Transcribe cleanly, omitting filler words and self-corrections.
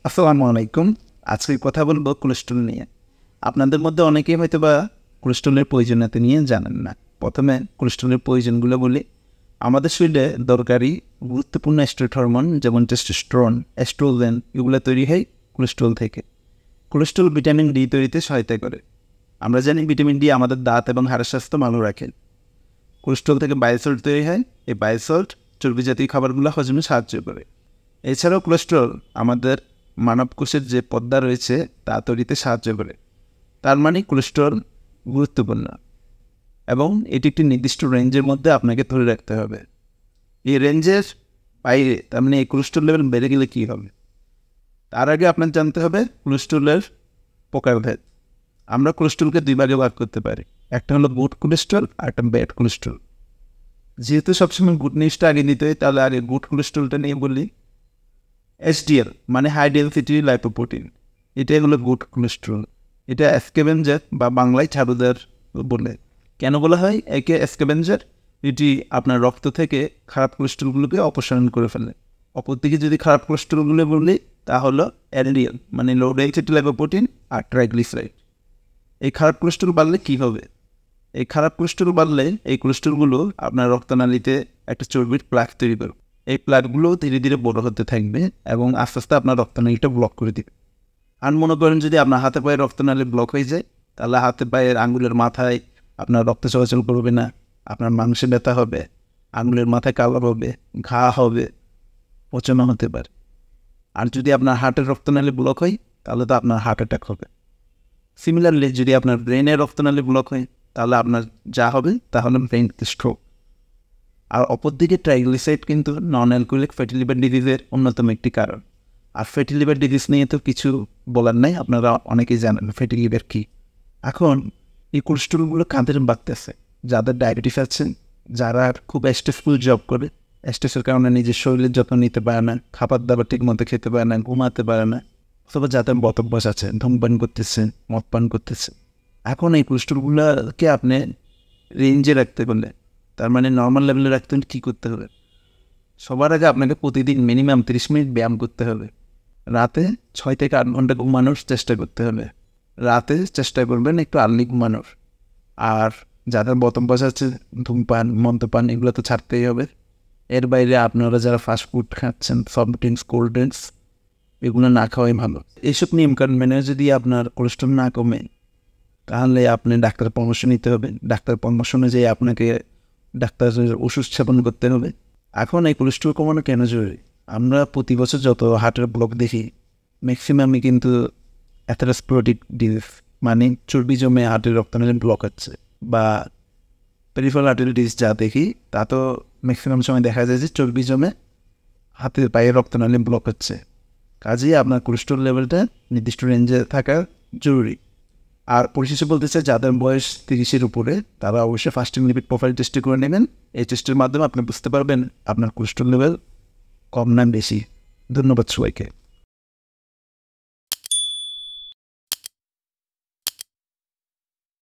আসসালামু আলাইকুম। আজকে কথা বলবো কোলেস্ট্রল নিয়ে। আপনাদের মধ্যে অনেকেই হয়তোবা কোলেস্ট্রলের প্রয়োজনীয়তা নিয়ে জানেন না। প্রথমে কোলেস্ট্রলের প্রয়োজনগুলো বলি। আমাদের শরীরে দরকারি গুরুত্বপূর্ণ স্টেরয়েড হরমোন যেমন টেস্টোস্টেরন, এস্ট্রোজেন এগুলো তৈরি হয় কোলেস্ট্রল থেকে। কোলেস্ট্রল ভিটামিন ডি তৈরিতে সহায়তা করে। আমরা জানি ভিটামিন ডি আমাদের দাঁত এবং হাড়ের স্বাস্থ্য ভালো রাখে। কোলেস্ট্রল থেকে বায়োসল্ট তৈরি হয়। এই বায়োসল্ট চর্বি জাতীয় খাবারগুলো হজমে সাহায্য করে। এছাড়াও কোলেস্ট্রল আমাদের মানবকোষের যে পর্দা রয়েছে তা তৈরিতে সাহায্য করে। তার মানে কোলেস্ট্রল গুরুত্বপূর্ণ এবং এটি একটি নির্দিষ্ট রেঞ্জের মধ্যে আপনাকে ধরে রাখতে হবে। এই রেঞ্জের বাইরে তার মানে এই কোলেস্ট্রল লেভেল বেড়ে গেলে কী হবে, তার আগে আপনার জানতে হবে কোলেস্ট্রলের প্রকারভেদ। আমরা কোলেস্ট্রলকে দুই ভাগে ভাগ করতে পারি, একটা হলো গুড কোলেস্ট্রল আর একটা ব্যাড কোলেস্ট্রল। যেহেতু সবসময় গুড নিউজটা আগে নিতে হয়, তাহলে আগে গুড কোলেস্ট্রলটা নিয়ে বলি। এসডিএল মানে হাই ডেনসিটি লাইপোপ্রোটিন, এটাই হলো গুড কোলেস্ট্রল। এটা স্ক্যাভেঞ্জার বা বাংলায় ছাড়ুদার বলে। কেন বলা হয় একে স্ক্যাভেঞ্জার? এটি আপনার রক্ত থেকে খারাপ কোলেস্ট্রলগুলোকে অপসারণ করে ফেলে। অপরদিকে যদি খারাপ কোলেস্ট্রলগুলো বলি তা হলো এলডিএল মানে লো ডেনসিটি লাইপোপ্রোটিন আর ট্রাইগ্লিসারাইড। এই খারাপ কোলেস্ট্রল বাড়লে কী হবে? এই খারাপ কোলেস্ট্রল বাড়লে এই কোলেস্ট্রলগুলো আপনার রক্তনালীতে একটা চর্বির প্লাক তৈরি করবে। এই প্লাকগুলো ধীরে ধীরে বড় হতে থাকবে এবং আস্তে আস্তে আপনার রক্তনালীটা ব্লক করে দিবে। আর মনে করেন যদি আপনার হাতে পায়ে রক্তনালী ব্লক হয়ে যায়, তাহলে হাতে পায়ের আঙুলের মাথায় আপনার রক্ত চলাচল করবে না, আপনার মাংসে ব্যথা হবে, আঙুলের মাথায় কালো হবে, ঘা হবে, পচনা হতে পারে। আর যদি আপনার হার্টের রক্তনালী ব্লক হয়, তাহলে তো আপনার হার্ট অ্যাটাক হবে। সিমিলারলি যদি আপনার ব্রেনের রক্তনালী ব্লক হয়, তাহলে আপনার যা হবে তা হলো ব্রেন স্ট্রোক। আর অপরদিকে ট্রাইগ্লিসারাইড কিন্তু নন অ্যালকোহলিক ফ্যাটি লিভার ডিজিজের অন্যতম একটি কারণ। আর ফ্যাটি লিভার ডিজিজ নিয়ে তো কিছু বলার নাই, আপনারা অনেকেই জানেন ফ্যাটি লিভার কী। এখন এই কোলেস্ট্রলগুলো কাঁধের বাড়তেছে যাদের ডায়াবেটিস আছে, যারা খুব স্ট্রেসফুল জব করে, স্ট্রেসের কারণে নিজের শরীরের যত্ন নিতে পারে না, খাবার দাবার ঠিক মতো খেতে পারে না, ঘুমাতে পারে না, অথবা যাদের বদভ্যাস আছে, ধূমপান করতেছে, মদ পান করতেছে। এখন এই কোলেস্ট্রলগুলোকে আপনি রেঞ্জে রাখতে বললে, তার মানে নর্মাল লেভেলে রাখতে হলে কী করতে হবে? সবার আগে আপনাকে প্রতিদিন মিনিমাম 30 মিনিট ব্যায়াম করতে হবে। রাতে 6 থেকে 8 ঘন্টা ঘুমানোর চেষ্টা করতে হবে। রাতে চেষ্টা করবেন একটু আর্লি ঘুমানোর। আর যাদের বদভ্যাস আছে, ধূমপান, মদ্যপান, এগুলো তো ছাড়তেই হবে। এর বাইরে আপনারা যারা ফাস্টফুড খাচ্ছেন, সফট ড্রিঙ্কস, কোল্ড ড্রিঙ্কস, এগুলো না খাওয়াই ভালো। এইসব নিয়মকানুন মেনে যদি আপনার কোলেস্ট্রল না কমে, তাহলে আপনি ডাক্তারের পরামর্শ নিতে হবে। ডাক্তারের পরামর্শ অনুযায়ী আপনাকে ডাক্তারের ওষুধ সেবন করতে হবে। এখন এই কোলেস্ট্রল কমানো কেন জরুরি? আমরা প্রতি বছর যত হার্টের ব্লক দেখি, ম্যাক্সিমামই কিন্তু অ্যাথেরোস্ক্লেরোটিক ডিজিজ মানে চর্বি জমে হার্টের রক্তনালী ব্লক হচ্ছে, বা পেরিফেরাল আর্টারি ডিজিজ যা দেখি তা তো ম্যাক্সিমাম সময় দেখা যায় যে চর্বি জমে হাতের পায়ে রক্তনালী ব্লক হচ্ছে। কাজেই আপনার কোলেস্ট্রল লেভেলটা নির্দিষ্ট রেঞ্জে থাকা জরুরি। আর পরিশেষে বলতে চাই, যাদের বয়স 30-এর উপরে তারা অবশ্যই ফাস্টিং লিপিড প্রোফাইল টেস্ট করে নেবেন। এই টেস্টের মাধ্যমে আপনি বুঝতে পারবেন আপনার কোলেস্ট্রল লেভেল কম না বেশি। ধন্যবাদ সবাইকে।